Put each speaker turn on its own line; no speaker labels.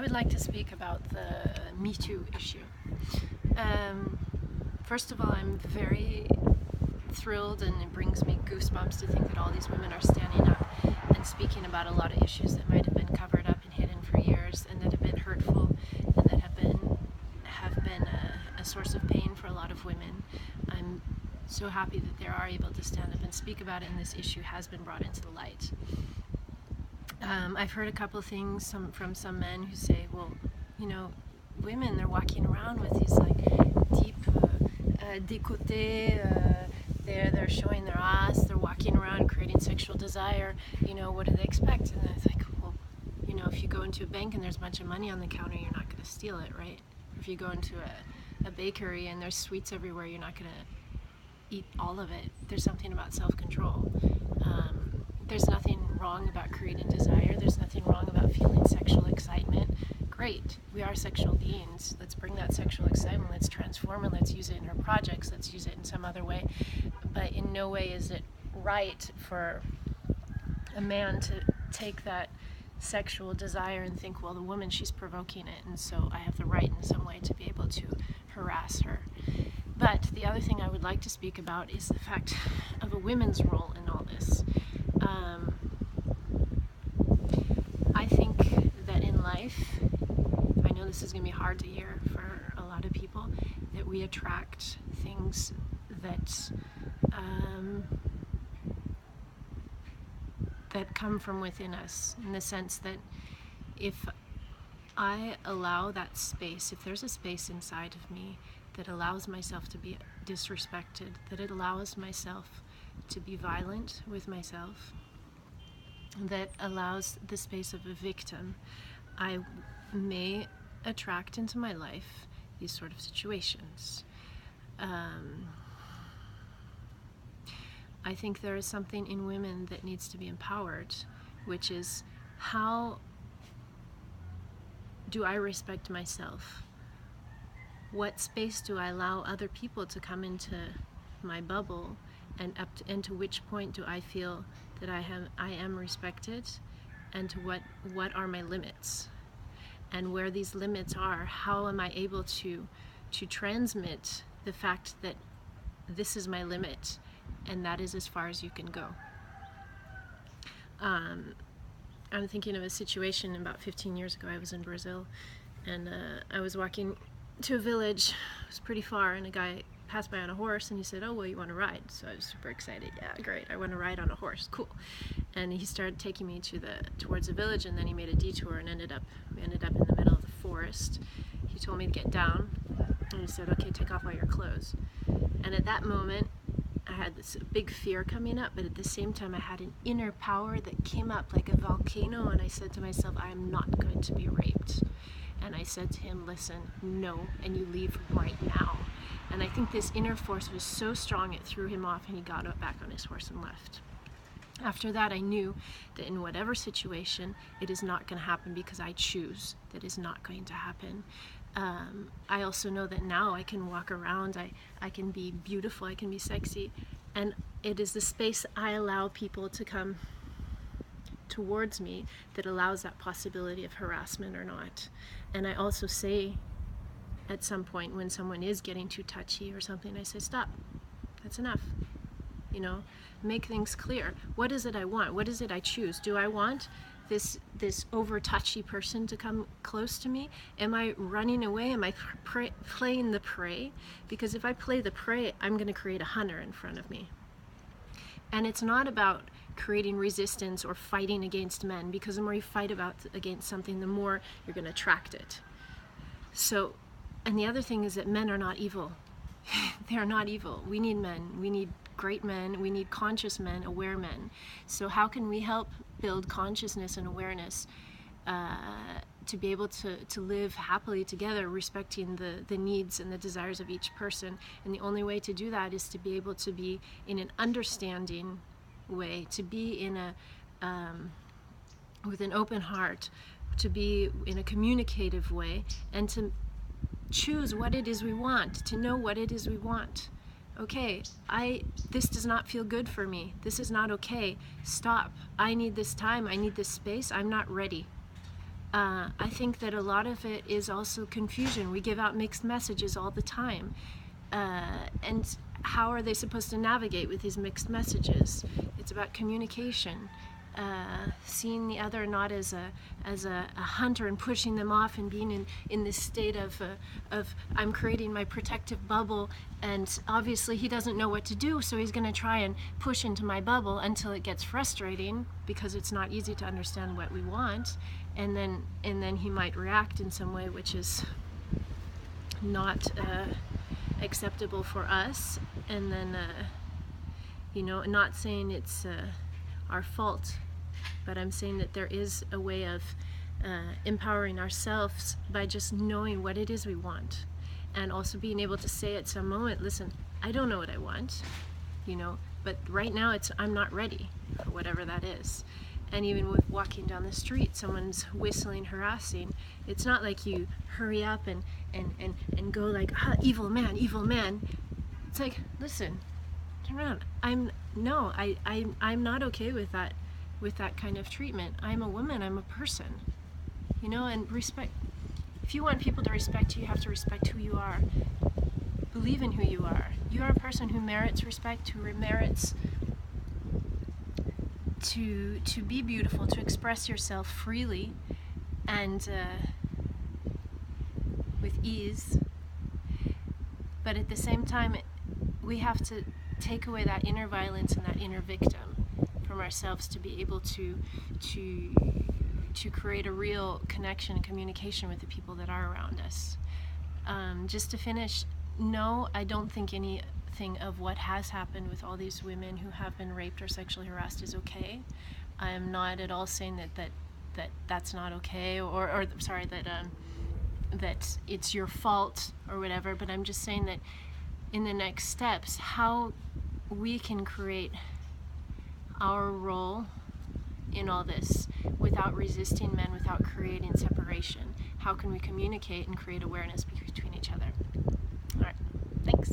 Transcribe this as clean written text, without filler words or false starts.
I would like to speak about the metoo issue. First of all, I'm very thrilled, and it brings me goosebumps to think that all these women are standing up and speaking about a lot of issues that might have been covered up and hidden for years, and that have been hurtful, and that have been a source of pain for a lot of women. I'm so happy that they are able to stand up and speak about it, and this issue has been brought into the light. I've heard a couple of things from some men who say, well, you know, women, they're walking around with these like deep décolletés, they're showing their ass, they're walking around creating sexual desire, you know, what do they expect? And it's like, well, you know, if you go into a bank and there's a bunch of money on the counter, you're not going to steal it, right? If you go into a bakery and there's sweets everywhere, you're not going to eat all of it. There's something about self-control. There's nothing wrong about creating desire. There's nothing wrong about feeling sexual excitement. Great, we are sexual beings. Let's bring that sexual excitement, let's transform it, let's use it in our projects, let's use it in some other way. But in no way is it right for a man to take that sexual desire and think, well, the woman, she's provoking it, and so I have the right in some way to be able to harass her. But the other thing I would like to speak about is the fact of a woman's role in all this. I think that in life, I know this is going to be hard to hear for a lot of people, that we attract things that that come from within us, in the sense that if I allow that space, if there's a space inside of me that allows myself to be disrespected, that it allows myself to be violent with myself, that allows the space of a victim, I may attract into my life these sort of situations. I think there is something in women that needs to be empowered, which is, how do I respect myself? What space do I allow other people to come into my bubble, and and to which point do I feel that I am respected, and to what are my limits? And where these limits are, how am I able to transmit the fact that this is my limit, and that is as far as you can go. I'm thinking of a situation about 15 years ago. I was in Brazil, and I was walking to a village. It was pretty far, and a guy passed by on a horse, and he said, oh, well, you want to ride? So I was super excited. Yeah, great, I want to ride on a horse, cool. And he started taking me towards the village, and then he made a detour and we ended up in the middle of the forest. He told me to get down, and he said, okay, take off all your clothes. And at that moment, I had this big fear coming up, but at the same time I had an inner power that came up like a volcano, and I said to myself, I am not going to be raped. And I said to him, listen, no, and you leave right now. And I think this inner force was so strong it threw him off, and he got back on his horse and left. After that, I knew that in whatever situation, it is not going to happen, because I choose that is not going to happen. I also know that now I can walk around, I can be beautiful, I can be sexy, and it is the space I allow people to come towards me that allows that possibility of harassment or not. And I also say, at some point when someone is getting too touchy or something, I say, stop, that's enough. You know, make things clear. What is it I want? What is it I choose? Do I want this over touchy person to come close to me? Am I running away? Am I playing the prey? Because if I play the prey, I'm going to create a hunter in front of me. And it's not about creating resistance or fighting against men, because the more you fight against something, the more you're going to attract it. So, and the other thing is that men are not evil. They are not evil. We need men. We need great men. We need conscious men, aware men. So how can we help build consciousness and awareness to be able to live happily together, respecting the needs and the desires of each person? And the only way to do that is to be able to be in an understanding way, to be in with an open heart, to be in a communicative way, and to choose what it is we want, to know what it is we want. Okay, this does not feel good for me. This is not okay. Stop. I need this time. I need this space. I'm not ready. I think that a lot of it is also confusion. We give out mixed messages all the time. And how are they supposed to navigate with these mixed messages? It's about communication. Seeing the other not as a hunter and pushing them off and being in this state of I'm creating my protective bubble, and obviously he doesn't know what to do, so he's going to try and push into my bubble until it gets frustrating because it's not easy to understand what we want, and then he might react in some way which is not acceptable for us, and then not saying it's our fault, but I'm saying that there is a way of empowering ourselves by just knowing what it is we want, and also being able to say at some moment, listen, I don't know what I want, but right now I'm not ready for whatever that is. And even with walking down the street, someone's whistling, harassing, it's not like you hurry up and go like, evil man, evil man. It's like, listen, turn around. I'm not okay with that kind of treatment. I'm a woman, I'm a person. And respect. If you want people to respect you, you have to respect who you are. Believe in who you are. You are a person who merits respect, who merits to be beautiful, to express yourself freely and with ease. But at the same time, we have to take away that inner violence and that inner victim from ourselves to be able to create a real connection and communication with the people that are around us. Just to finish, no, I don't think anything of what has happened with all these women who have been raped or sexually harassed is okay. I am not at all saying that's not okay, or sorry, that it's your fault or whatever, but I'm just saying that in the next steps, how we can create our role in all this without resisting men, without creating separation. How can we communicate and create awareness between each other? All right, thanks.